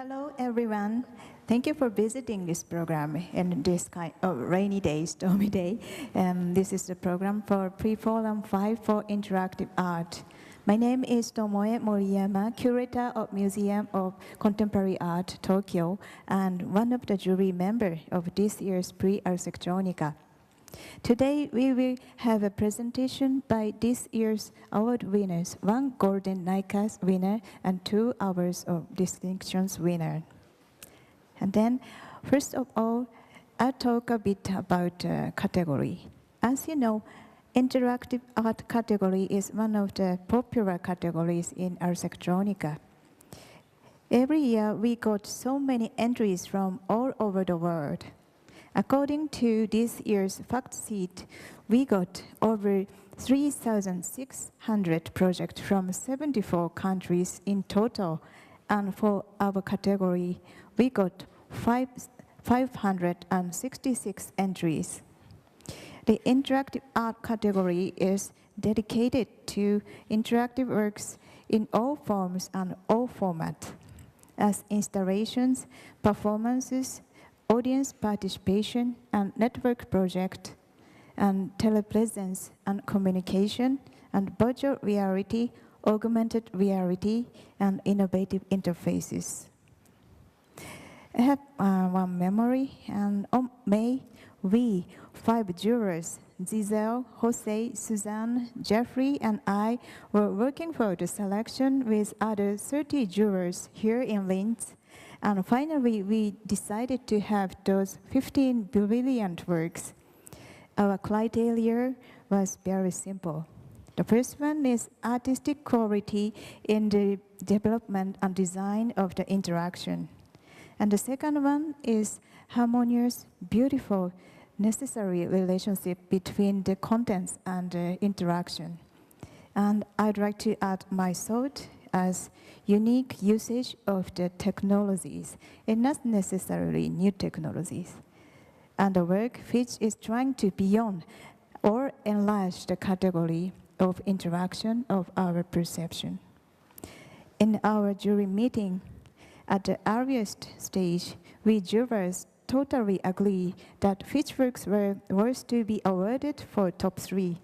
Hello, everyone. Thank you for visiting this program in this kind of rainy day, stormy day. This is the program for Prix Forum V for Interactive Art. My name is Tomoe Moriyama, curator of Museum of Contemporary Art, Tokyo, and one of the jury members of this year's Prix Electronica. Today, we will have a presentation by this year's award winners, one Golden Nica winner and 2 hours of distinctions winner. And then, first of all, I'll talk a bit about category. As you know, interactive art category is one of the popular categories in Electronica. Every year, we got so many entries from all over the world. According to this year's fact sheet, we got over 3,600 projects from 74 countries in total, and for our category, we got 566 entries. The interactive art category is dedicated to interactive works in all forms and all formats, as installations, performances, audience participation, and network project, and telepresence and communication, and virtual reality, augmented reality, and innovative interfaces. I have one memory, and on May, we, 5 jurors, Giselle, Jose, Suzanne, Jeffrey, and I were working for the selection with other 30 jurors here in Linz. And finally, we decided to have those 15 brilliant works. Our criteria was very simple. The first one is artistic quality in the development and design of the interaction. And the second one is harmonious, beautiful, necessary relationship between the contents and the interaction. And I'd like to add my thought as unique usage of the technologies, and not necessarily new technologies. And the work which is trying to beyond or enlarge the category of interaction of our perception. In our jury meeting, at the earliest stage, we jurors totally agree that which works were worth to be awarded for top 3.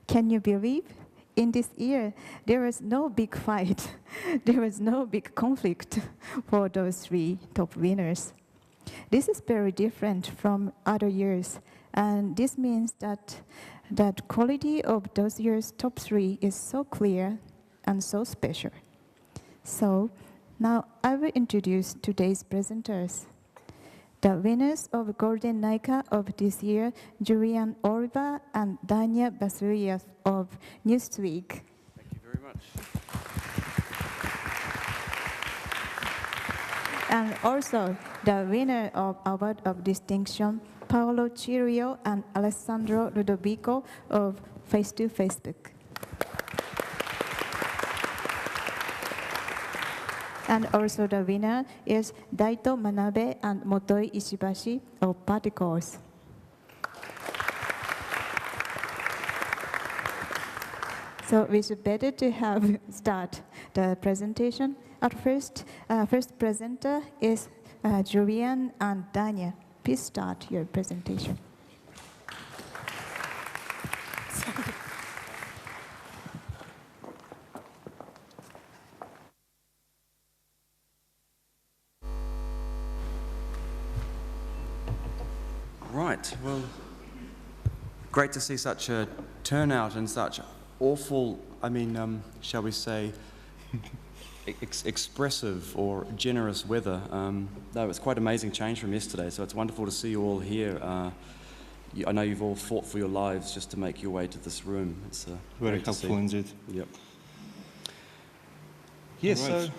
Can you believe? In this year, there was no big fight. There was no big conflict for those 3 top winners. This is very different from other years, and this means that quality of those years' top 3 is so clear and so special. So now I will introduce today's presenters. The winners of Golden Nica of this year, Julian Oliver and Danja Vasiliev of Newstweek. Thank you very much. And also the winner of Award of Distinction, Paolo Cirio and Alessandro Ludovico of Face to Facebook. And also the winner is Daito Manabe and Motoi Ishibashi of Particles. So it's better to have start the presentation. At first presenter is Julian and Danja. Please start your presentation. Right, well, great to see such a turnout and such awful, shall we say, expressive or generous weather. No, it's quite amazing change from yesterday, so it's wonderful to see you all here. I know you've all fought for your lives just to make your way to this room. It's very helpful indeed. Yep. Yes, right.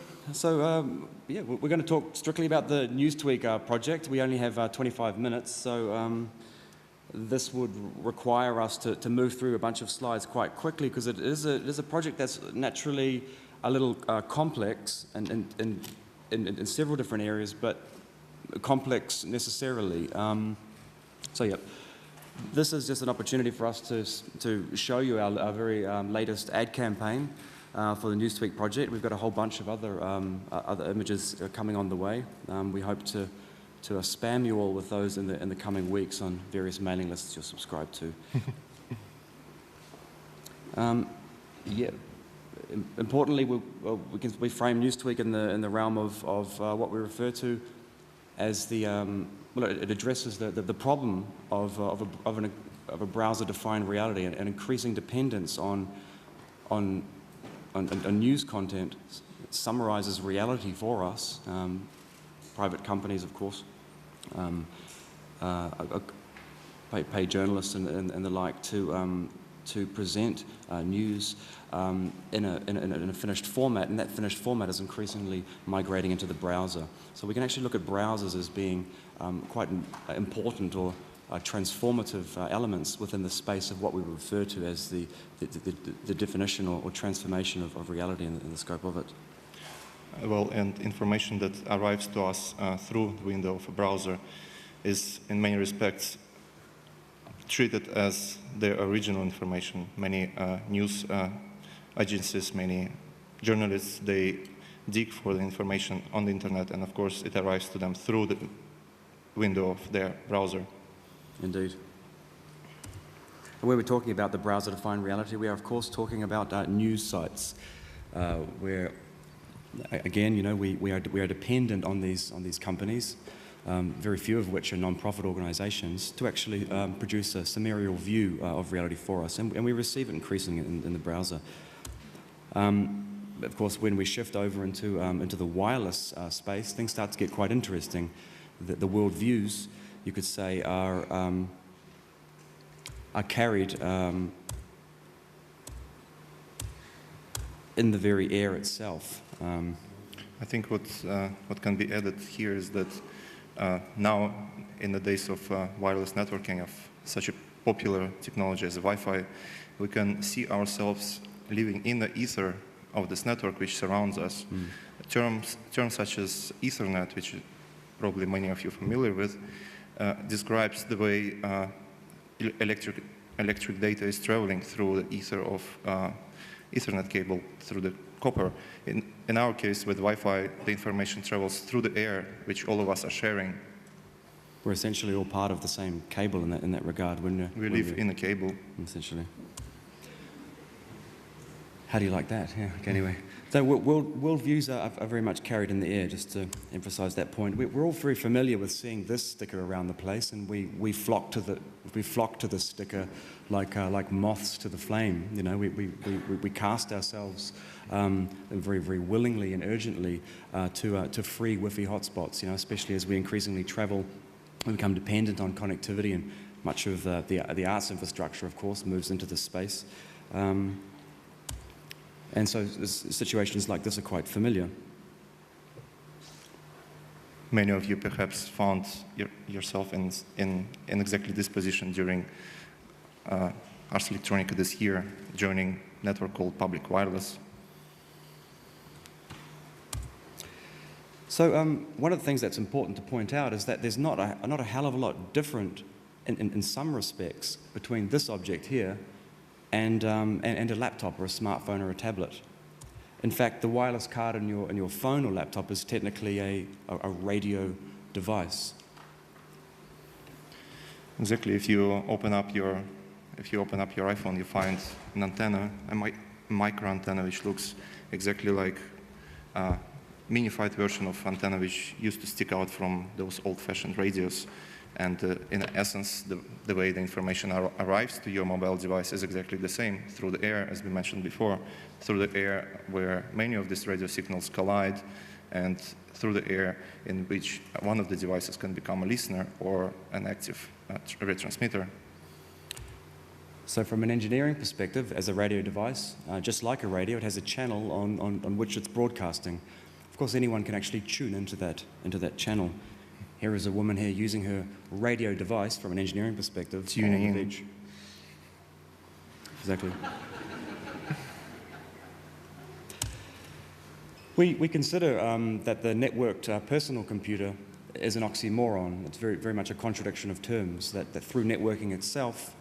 Yeah, we're going to talk strictly about the Newstweek project. We only have 25 minutes, so this would require us to move through a bunch of slides quite quickly because it is a project that's naturally a little complex and in several different areas, but complex necessarily. So yeah, this is just an opportunity for us to show you our very latest ad campaign. for the Newstweek project. We've got a whole bunch of other images coming on the way. We hope to spam you all with those in the coming weeks on various mailing lists you're subscribed to. Yeah. Importantly, we frame Newstweek in the realm of what we refer to as it addresses the problem of a browser-defined reality and increasing dependence on news content. It summarizes reality for us, private companies, of course, pay journalists and the like to present news in a finished format, and that finished format is increasingly migrating into the browser. So we can actually look at browsers as being quite important or transformative elements within the space of what we refer to as the definition or transformation of reality in the scope of it. Well, and information that arrives to us through the window of a browser is, in many respects, treated as the original information. Many news agencies, many journalists, they dig for the information on the internet, and of course it arrives to them through the window of their browser. Indeed. And when we're talking about the browser-defined reality, we are of course talking about news sites, where, again, you know, we are dependent on these companies, very few of which are non-profit organizations, to actually produce a summarized view of reality for us, and we receive it increasingly in the browser. Of course, when we shift over into the wireless space, things start to get quite interesting. The world views, you could say, are carried in the very air itself. I think what can be added here is that now, in the days of wireless networking, of such a popular technology as Wi-Fi, we can see ourselves living in the ether of this network which surrounds us. Terms such as Ethernet, which probably many of you are familiar with, describes the way electric data is traveling through the ether of Ethernet cable, through the copper. In our case, with Wi-Fi, the information travels through the air, which all of us are sharing. We're essentially all part of the same cable in that regard. We live in a cable. Essentially. How do you like that? Yeah, okay, anyway. So world views are very much carried in the air, just to emphasize that point. We're all very familiar with seeing this sticker around the place, and we flock to the sticker like moths to the flame. You know, we cast ourselves very, very willingly and urgently to free Wi-Fi hotspots. You know, especially as we increasingly travel, we become dependent on connectivity, and much of the arts infrastructure, of course, moves into this space. And so situations like this are quite familiar. Many of you perhaps found yourself in exactly this position during Ars Electronica this year, joining a network called Public Wireless. So one of the things that's important to point out is that there's not a hell of a lot different in some respects between this object here and a laptop or a smartphone or a tablet. In fact, the wireless card in your phone or laptop is technically a radio device. Exactly. If you open up your iPhone, you find an antenna, a micro antenna, which looks exactly like a minified version of antenna which used to stick out from those old-fashioned radios. And in essence, the way the information arrives to your mobile device is exactly the same, through the air, as we mentioned before, through the air where many of these radio signals collide, and through the air in which one of the devices can become a listener or an active retransmitter. So from an engineering perspective, as a radio device, just like a radio, it has a channel on which it's broadcasting. Of course, anyone can actually tune into that channel. Here is a woman here using her radio device from an engineering perspective. Tuning in. The beach. Exactly. We consider that the networked personal computer is an oxymoron. It's very much a contradiction of terms, that through networking itself,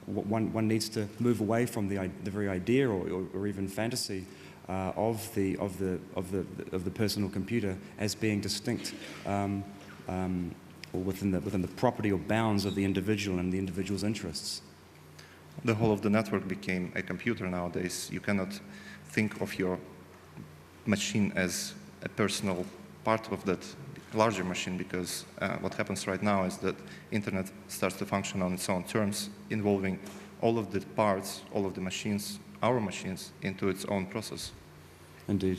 one needs to move away from the very idea or even fantasy of the personal computer as being distinct or within the property or bounds of the individual and the individual's interests. The whole of the network became a computer nowadays. You cannot think of your machine as a personal part of that larger machine, because what happens right now is that internet starts to function on its own terms, involving all of the parts, all of the machines, our machines, into its own process. Indeed.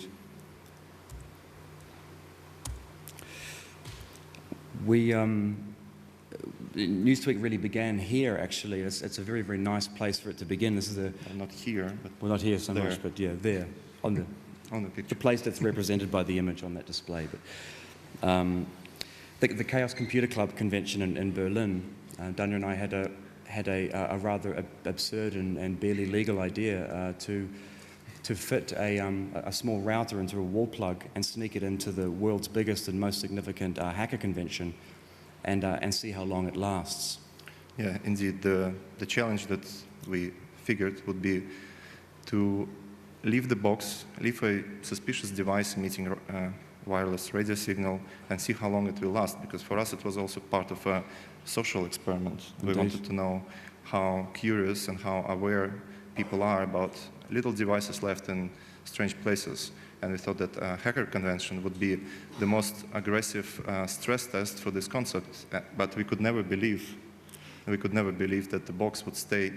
Newstweek really began here, actually. It's a very, very nice place for it to begin. This is not here, but well, not here so there. much, but yeah, there, on the picture. The place that's represented by the image on that display. But the Chaos Computer Club convention in Berlin, Danja and I had a rather absurd and barely legal idea to fit a small router into a wall plug and sneak it into the world's biggest and most significant hacker convention, and see how long it lasts. Yeah, indeed. The challenge that we figured would be to leave the box, leave a suspicious device emitting wireless radio signal, and see how long it will last. Because for us, it was also part of a social experiment. Indeed. We wanted to know how curious and how aware people are about little devices left in strange places. And we thought that a hacker convention would be the most aggressive stress test for this concept. But we could never believe that the box would stay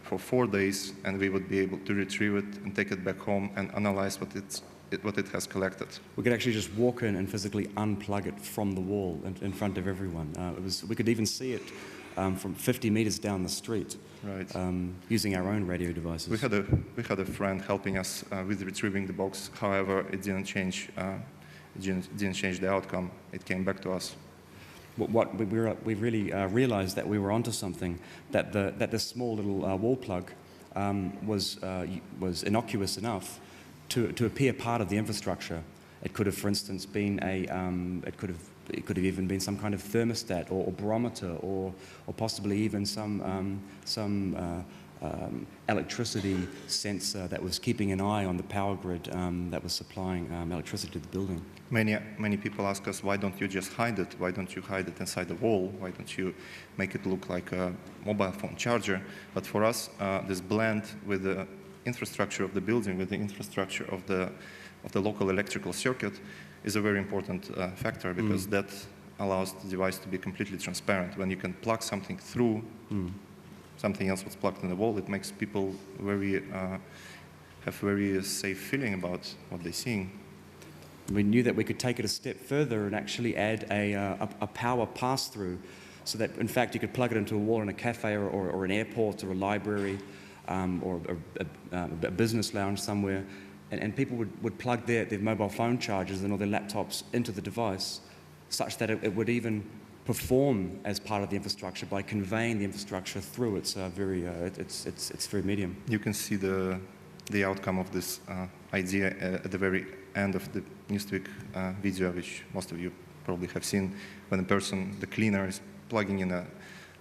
for 4 days and we would be able to retrieve it and take it back home and analyze what it has collected. We could actually just walk in and physically unplug it from the wall in front of everyone. We could even see it from 50 meters down the street, right. Using our own radio devices. We had a friend helping us with retrieving the box. However, it didn't change the outcome. It came back to us. We really realized that we were onto something, that this small little wall plug was innocuous enough to appear part of the infrastructure. It could have, for instance, been it could have even been some kind of thermostat or barometer or possibly even some electricity sensor that was keeping an eye on the power grid that was supplying electricity to the building. Many people ask us, why don't you just hide it? Why don't you hide it inside the wall? Why don't you make it look like a mobile phone charger? But for us, this blend with the infrastructure of the building, with the infrastructure of the local electrical circuit, is a very important factor, because that allows the device to be completely transparent. When you can plug something through something else was plugged in the wall, it makes people have very safe feeling about what they're seeing. We knew that we could take it a step further and actually add a power pass-through, so that in fact you could plug it into a wall in a cafe or an airport or a library or a business lounge somewhere, and people would plug their mobile phone chargers and all their laptops into the device, such that it would even perform as part of the infrastructure by conveying the infrastructure through its very medium. You can see the outcome of this idea at the very end of the Newstweek video, which most of you probably have seen, when the cleaner is plugging in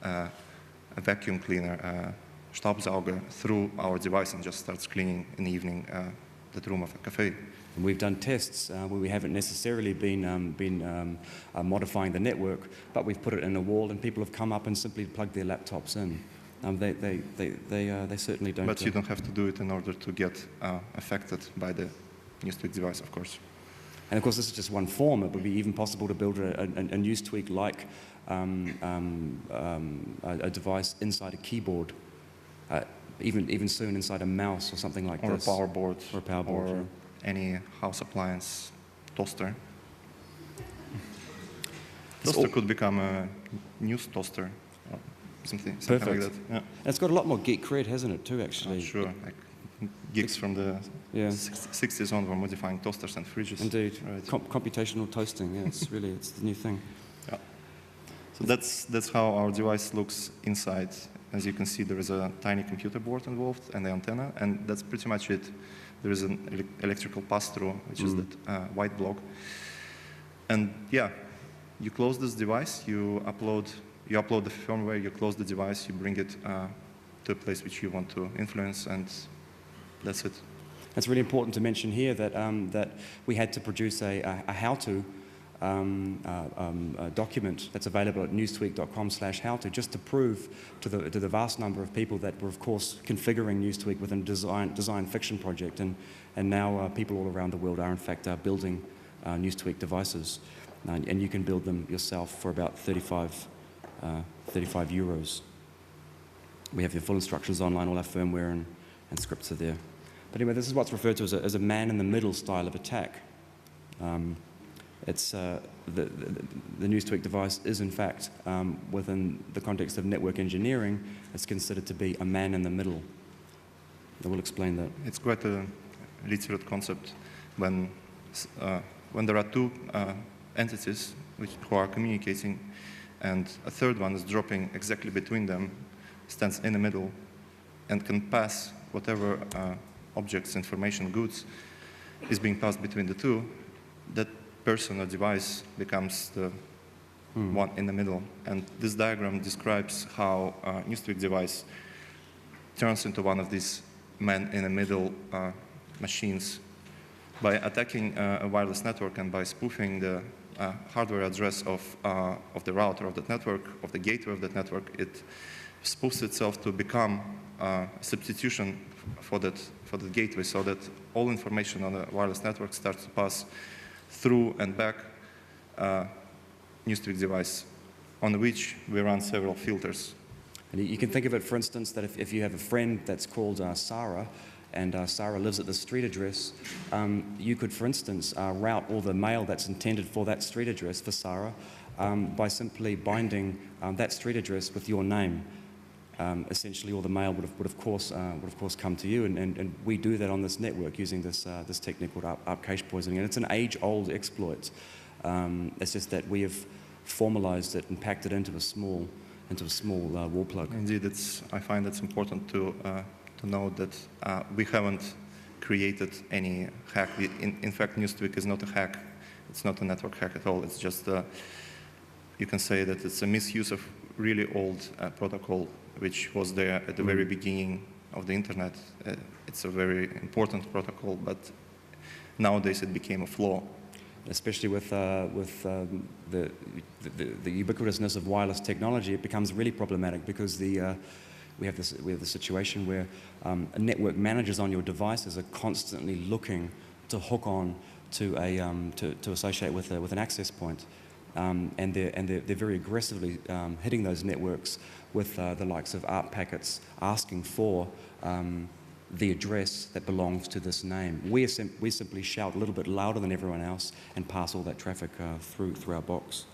a vacuum cleaner, Staubsauger, through our device and just starts cleaning in the evening the room of a cafe. And we've done tests where we haven't necessarily been modifying the network, but we've put it in a wall, and people have come up and simply plugged their laptops in. They certainly don't. But you don't have to do it in order to get affected by the Newstweek device, of course. And of course, this is just one form. It would be even possible to build a Newstweek-like a device inside a keyboard, even soon inside a mouse or something like this. Or a power board. Or a power board. Or any house appliance, toaster. Toaster could become a news toaster, or something like that. Yeah. And it's got a lot more geek cred, hasn't it, too, actually? Sure. Like geeks from the 60s on were modifying toasters and fridges. Indeed. Right. Computational toasting, yeah, it's the new thing. Yeah. So that's how our device looks inside. As you can see, there is a tiny computer board involved and the antenna, and that's pretty much it. There is an electrical pass-through, which is that white block. And yeah, you close this device, you upload the firmware, you close the device, you bring it to a place which you want to influence, and that's it. It's really important to mention here that, that we had to produce a how-to document that's available at newstweek.com/how-to, just to prove to the vast number of people that were, of course, configuring Newstweek within a design fiction project, and now people all around the world are, in fact, building Newstweek devices, and you can build them yourself for about 35 euros. We have the full instructions online, all our firmware and scripts are there. But anyway, this is what's referred to as a man-in-the-middle style of attack. It's the Newstweek device is, in fact, within the context of network engineering, it's considered to be a man in the middle. I will explain that. It's quite a literate concept when there are two entities who are communicating, and a third one is dropping exactly between them, stands in the middle, and can pass whatever objects, information, goods is being passed between the two. That person or device becomes the one in the middle. And this diagram describes how a Newstweek device turns into one of these man-in-the-middle machines. By attacking a wireless network and by spoofing the hardware address of the router of that network, of the gateway of that network, it spoofs itself to become a substitution for that gateway, so that all information on the wireless network starts to pass through and back Newstweek device, on which we run several filters. And you can think of it, for instance, that if you have a friend that's called Sarah, and Sarah lives at the street address, you could, for instance, route all the mail that's intended for that street address for Sarah by simply binding that street address with your name. Essentially, all the mail would of course come to you, and we do that on this network using this technique called up cache poisoning, and it's an age-old exploit. It's just that we have formalized it and packed it into a small wall plug. Indeed, I find it's important to note that we haven't created any hack. In fact, Newstweek is not a hack. It's not a network hack at all. It's just you can say that it's a misuse of really old protocol, which was there at the very beginning of the internet. It's a very important protocol, but nowadays it became a flaw. Especially with the ubiquitousness of wireless technology, it becomes really problematic because we have the situation where network managers on your devices are constantly looking to hook on to to associate with an access point. And they're very aggressively hitting those networks with the likes of ARP packets asking for the address that belongs to this name. We simply shout a little bit louder than everyone else and pass all that traffic through our box.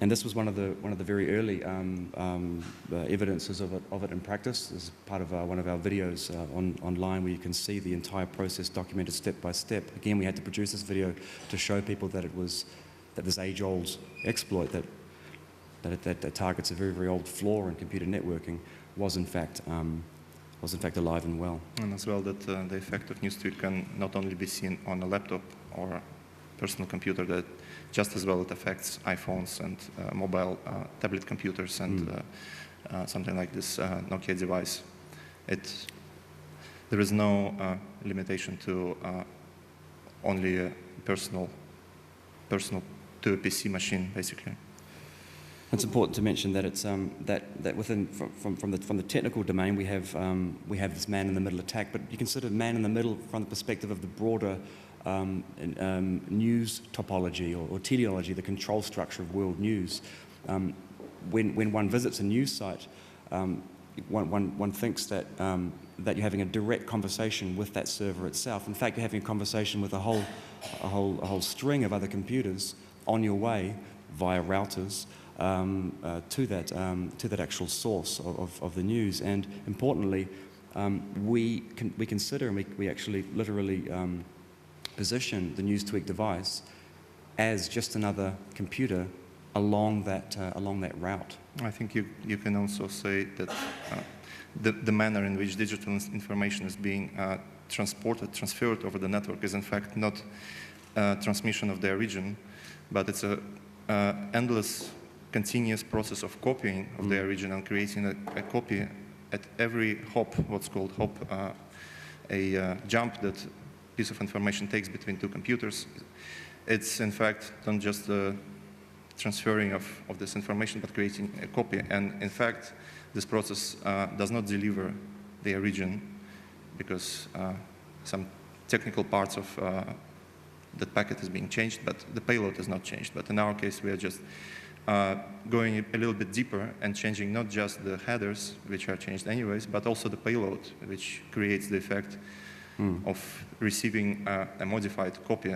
And this was one of the very early evidences of it in practice. This is part of one of our videos online where you can see the entire process documented step by step. Again, we had to produce this video to show people that this age-old exploit that targets a very, very old flaw in computer networking was in fact alive and well. And as well that the effect of Newstweek can not only be seen on a laptop or a personal computer, that just as well it affects iPhones and mobile tablet computers and something like this Nokia device. There is no limitation to only a personal to a PC machine, basically. It's important to mention that it's that within from the technical domain we have this man-in-the-middle attack, but you consider man-in-the-middle from the perspective of the broader news topology or teleology, the control structure of world news. When one visits a news site, one thinks that you're having a direct conversation with that server itself. In fact, you're having a conversation with a whole string of other computers on your way via routers to that actual source of the news. And importantly, we consider and we actually literally position the Newstweek device as just another computer along that route. I think you can also say that the manner in which digital information is being transferred over the network is in fact not transmission of the origin, but it's a endless continuous process of copying of the origin and creating a copy at every hop, what's called hop, a jump that piece of information takes between two computers. It's in fact not just the transferring of this information, but creating a copy. And in fact, this process does not deliver the origin because some technical parts of that packet is being changed, but the payload is not changed. But in our case, we are just going a little bit deeper and changing not just the headers, which are changed anyways, but also the payload, which creates the effect of receiving a modified copy.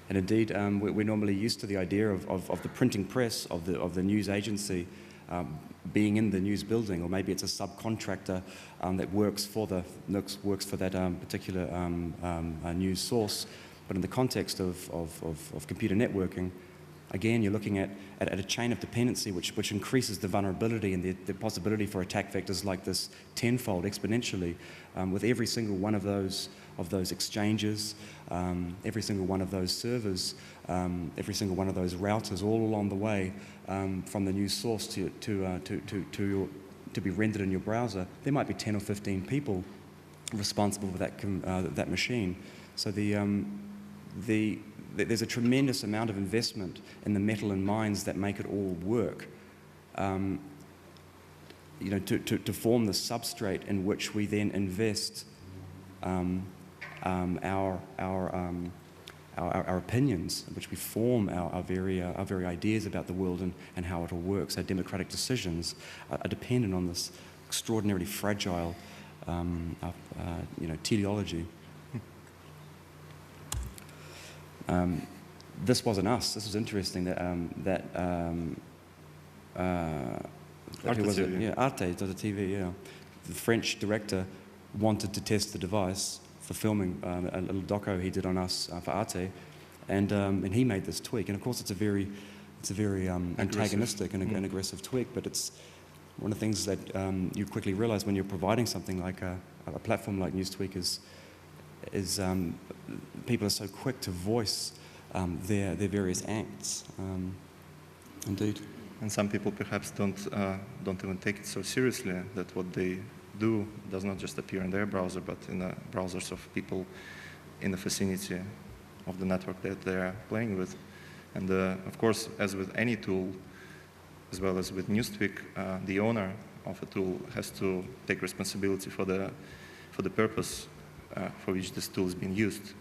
And indeed, we're normally used to the idea of the printing press, of the news agency being in the news building, or maybe it's a subcontractor that works for that particular news source. But in the context of computer networking, again, you're looking at a chain of dependency which increases the vulnerability and the possibility for attack vectors like this tenfold, exponentially, with every single one of those exchanges, every single one of those servers, every single one of those routers, all along the way from the news source to be rendered in your browser. There might be 10 or 15 people responsible for that machine. So there's a tremendous amount of investment in the metal and mines that make it all work. To form the substrate in which we then invest our opinions, in which we form our very ideas about the world and how it all works. Our democratic decisions are dependent on this extraordinarily fragile teleology. This wasn't us. This was interesting. Who was it? Yeah, Arte does a TV. Yeah, the French director wanted to test the device for filming a little doco he did on us for Arte, and he made this tweak. And of course, it's a very antagonistic and aggressive tweak. But it's one of the things that you quickly realize when you're providing something like a platform like Newstweek is people are so quick to voice their various acts. Indeed. And some people perhaps don't even take it so seriously that what they do does not just appear in their browser, but in the browsers of people in the vicinity of the network that they are playing with. And of course, as with any tool, as well as with Newstweek, the owner of a tool has to take responsibility for the purpose for which this tool is being used.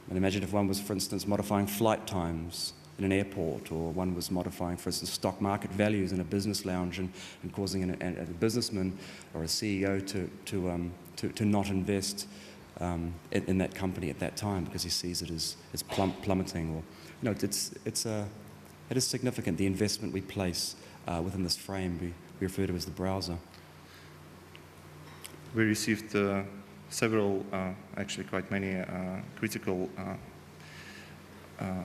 And imagine if one was, for instance, modifying flight times in an airport, or one was modifying, for instance, stock market values in a business lounge and causing a businessman or a CEO to not invest in that company at that time because he sees it as plummeting. Or, it is significant, the investment we place within this frame we refer to as the browser. We received several, actually quite many critical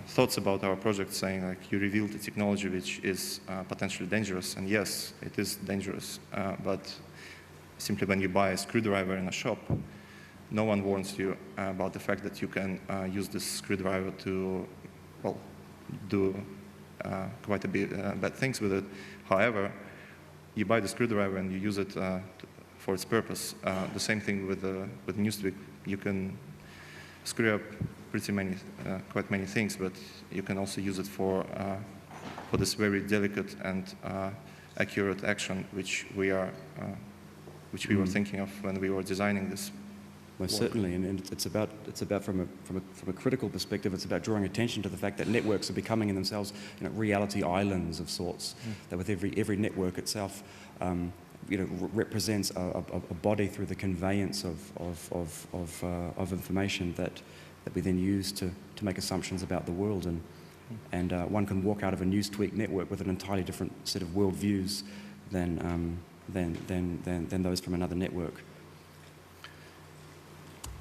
thoughts about our project, saying like, you revealed a technology which is potentially dangerous, and yes, it is dangerous, but simply when you buy a screwdriver in a shop, no one warns you about the fact that you can use this screwdriver to, well, do quite a bit bad things with it. However, you buy the screwdriver and you use it for its purpose. The same thing with Newstweek. You can screw up quite many things, but you can also use it for this very delicate and accurate action, which we were thinking of when we were designing this. Most certainly, and it's about from a critical perspective, it's about drawing attention to the fact that networks are becoming in themselves reality islands of sorts. That with every network itself, represents a body through the conveyance of information that we then use to make assumptions about the world, and one can walk out of a Newstweek network with an entirely different set of worldviews than those from another network.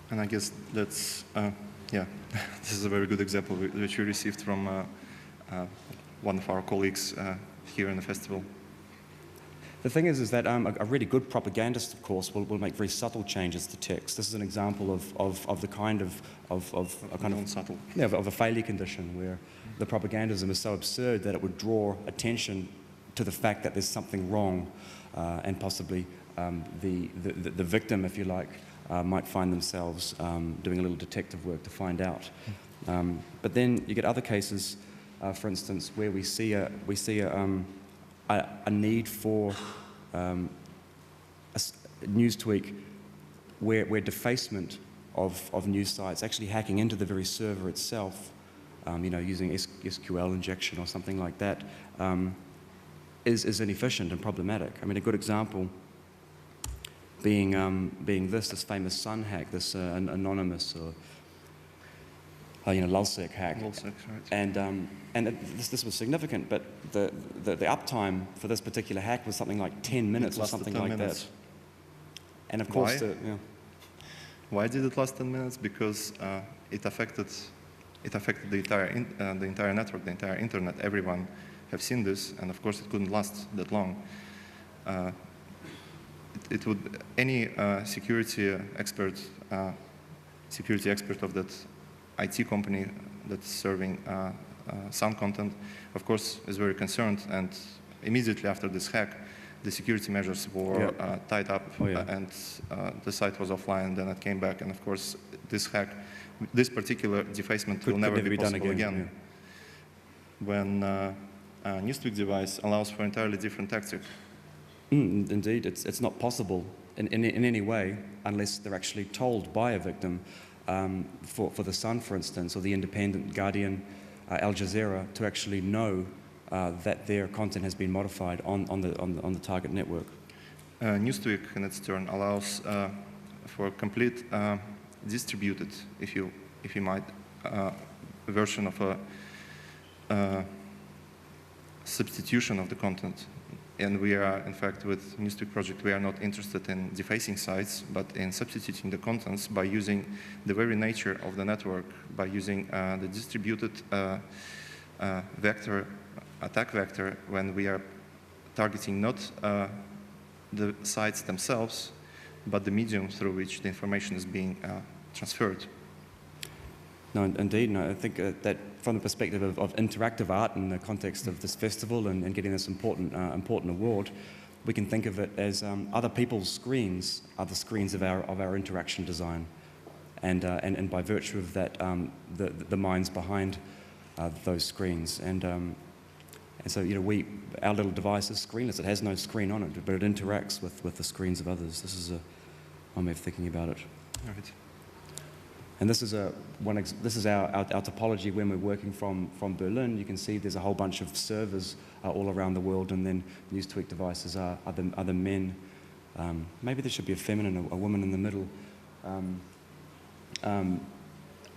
And I guess that's, this is a very good example which we received from one of our colleagues here in the festival. The thing is that a really good propagandist, of course, will make very subtle changes to text. This is an example of the kind of a kind of subtle. Yeah, of a failure condition where the propagandism is so absurd that it would draw attention to the fact that there's something wrong, and possibly the victim, if you like, might find themselves doing a little detective work to find out. But then you get other cases, for instance, where we see a need for a Newstweek where defacement of news sites, actually hacking into the very server itself, using SQL injection or something like that, is inefficient and problematic. I mean, a good example being this famous Sun hack, this anonymous or lulsec hack. Lulsec, right. And this was significant, but the uptime for this particular hack was something like 10 minutes or something like that. And of course, why did it last 10 minutes? Because it affected the entire network, the entire internet. Everyone have seen this, and of course it couldn't last that long. It would any security expert of that IT company that's serving sound content, of course, is very concerned. And immediately after this hack, the security measures were tied up, and the site was offline. Then it came back, and of course, this hack, this particular defacement will never be possible again. Yeah. When a Newstweek device allows for entirely different tactic. Indeed, it's not possible in any way unless they're actually told by a victim. For the Sun, for instance, or the Independent, Guardian, Al Jazeera, to actually know that their content has been modified on the target network. Newstweek, in its turn, allows for a complete distributed, if you might, version of a substitution of the content. And we are, in fact, with Newstweek project, we are not interested in defacing sites, but in substituting the contents by using the very nature of the network, by using the distributed attack vector, when we are targeting not the sites themselves, but the medium through which the information is being transferred. No, indeed. No, I think that from the perspective of interactive art in the context of this festival and getting this important award, we can think of it as other people's screens are the screens of our interaction design, and by virtue of that, the minds behind those screens, and so our little device is screenless. It has no screen on it, but it interacts with the screens of others. This is one way of thinking about it. All right. And this is our topology when we're working from Berlin. You can see there's a whole bunch of servers all around the world, and then Newstweek devices are the men. Maybe there should be a feminine, a woman in the middle.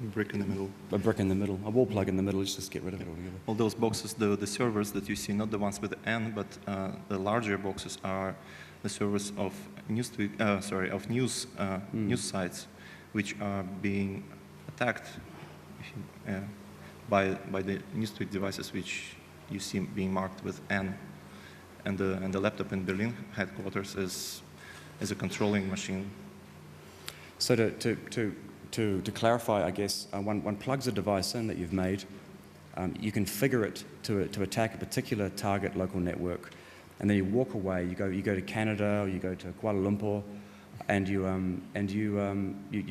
Brick in the middle. A brick in the middle, a wall plug in the middle. Let's just get rid of it altogether. All those boxes, the servers that you see, not the ones with the N, but the larger boxes are the servers of Newstweek, of news sites, which are being attacked by the Newstweek devices, which you see being marked with N, and the laptop in Berlin headquarters is a controlling machine. So to clarify, I guess, one plugs a device in that you've made. You configure it to attack a particular target local network, and then you walk away. You go to Canada, or you go to Kuala Lumpur, and you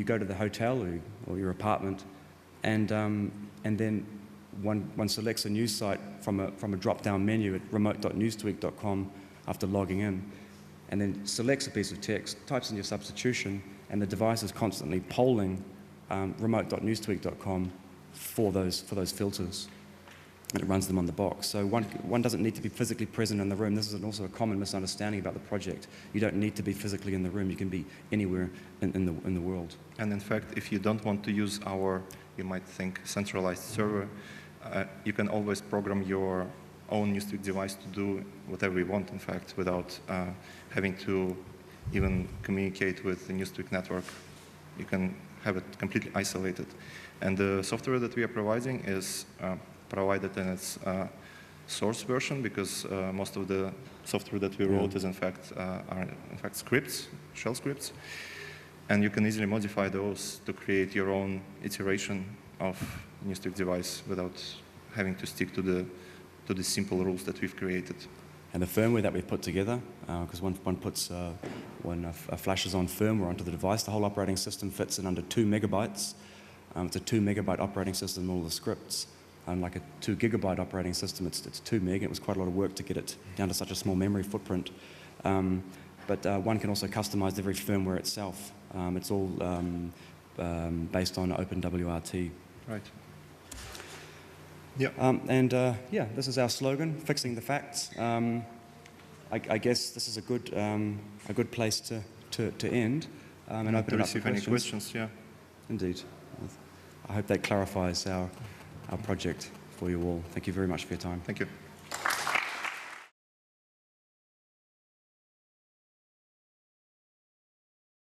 go to the hotel or your apartment, and then one selects a news site from a drop-down menu at remote.newstweek.com after logging in, and then selects a piece of text, types in your substitution, and the device is constantly polling remote.newstweek.com for those filters, and it runs them on the box. So one doesn't need to be physically present in the room. This is also a common misunderstanding about the project. You don't need to be physically in the room. You can be anywhere in the world. And in fact, if you don't want to use our, you might think, centralized server, you can always program your own Newstweek device to do whatever you want, in fact, without having to even communicate with the Newstweek network. You can have it completely isolated. And the software that we are providing is provided in its source version, because most of the software that we wrote is in fact are in fact scripts, shell scripts, and you can easily modify those to create your own iteration of Newstweek device without having to stick to the simple rules that we've created. And the firmware that we've put together, because one puts flashes on firmware onto the device, the whole operating system fits in under 2 megabytes. It's a 2 megabyte operating system, all the scripts. Like a 2 gigabyte operating system, it's 2 meg. It was quite a lot of work to get it down to such a small memory footprint. But one can also customize every firmware itself. It's all based on OpenWRT. Right. Yeah. Yeah, this is our slogan, fixing the facts. I guess this is a good place to end and open it up for receive any questions. Yeah. Indeed. I hope that clarifies our project for you all. Thank you very much for your time. Thank you.